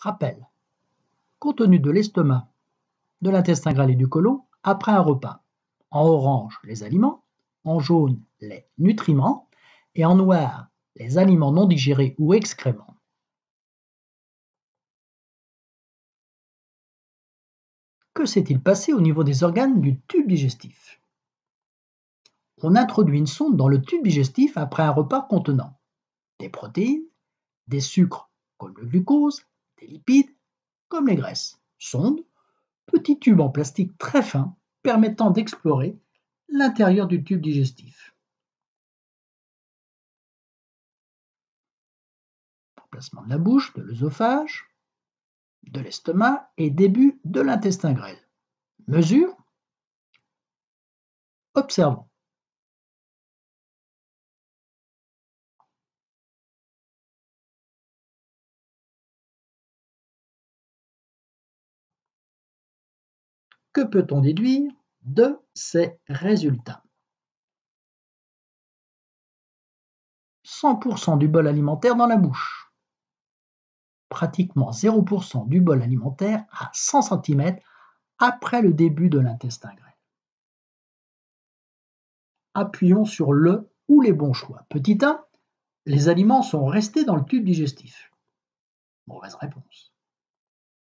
Rappel. Contenu de l'estomac, de l'intestin grêle et du côlon après un repas. En orange, les aliments, en jaune, les nutriments et en noir, les aliments non digérés ou excréments. Que s'est-il passé au niveau des organes du tube digestif? On introduit une sonde dans le tube digestif après un repas contenant des protéines, des sucres comme le glucose, des lipides comme les graisses. Sonde, petit tube en plastique très fin permettant d'explorer l'intérieur du tube digestif. Placement de la bouche, de l'œsophage, de l'estomac et début de l'intestin grêle. Mesure, observons. Que peut-on déduire de ces résultats? 100% du bol alimentaire dans la bouche. Pratiquement 0% du bol alimentaire à 100 cm après le début de l'intestin grêle. Appuyons sur le ou les bons choix. Petit 1, les aliments sont restés dans le tube digestif. Mauvaise réponse.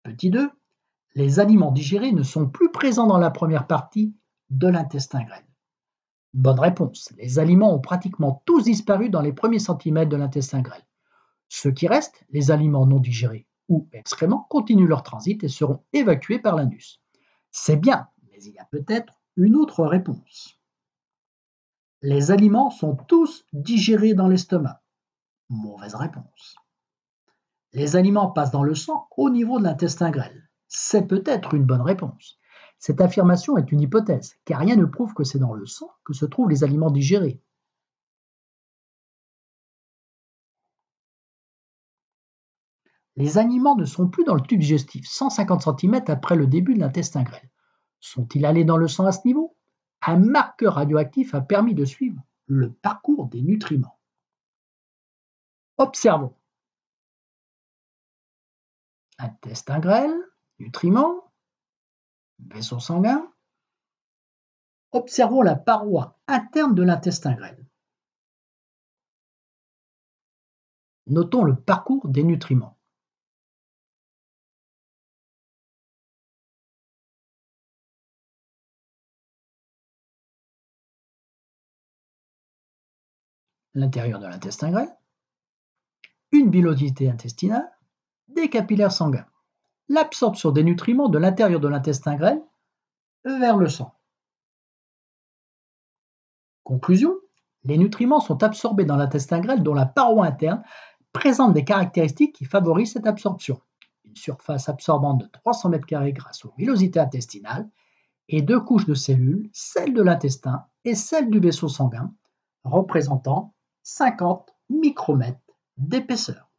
Petit 2, les aliments digérés ne sont plus présents dans la première partie de l'intestin grêle. Bonne réponse. Les aliments ont pratiquement tous disparu dans les premiers centimètres de l'intestin grêle. Ceux qui restent, les aliments non digérés ou excréments, continuent leur transit et seront évacués par l'anus. C'est bien, mais il y a peut-être une autre réponse. Les aliments sont tous digérés dans l'estomac. Mauvaise réponse. Les aliments passent dans le sang au niveau de l'intestin grêle. C'est peut-être une bonne réponse. Cette affirmation est une hypothèse, car rien ne prouve que c'est dans le sang que se trouvent les aliments digérés. Les aliments ne sont plus dans le tube digestif 150 cm après le début de l'intestin grêle. Sont-ils allés dans le sang à ce niveau? Un marqueur radioactif a permis de suivre le parcours des nutriments. Observons. Intestin grêle, nutriments, vaisseau sanguin. Observons la paroi interne de l'intestin grêle. Notons le parcours des nutriments. L'intérieur de l'intestin grêle, une villosité intestinale, des capillaires sanguins. L'absorption des nutriments de l'intérieur de l'intestin grêle vers le sang. Conclusion, les nutriments sont absorbés dans l'intestin grêle dont la paroi interne présente des caractéristiques qui favorisent cette absorption. Une surface absorbante de 300 m² grâce aux villosités intestinales et 2 couches de cellules, celle de l'intestin et celle du vaisseau sanguin, représentant 50 micromètres d'épaisseur.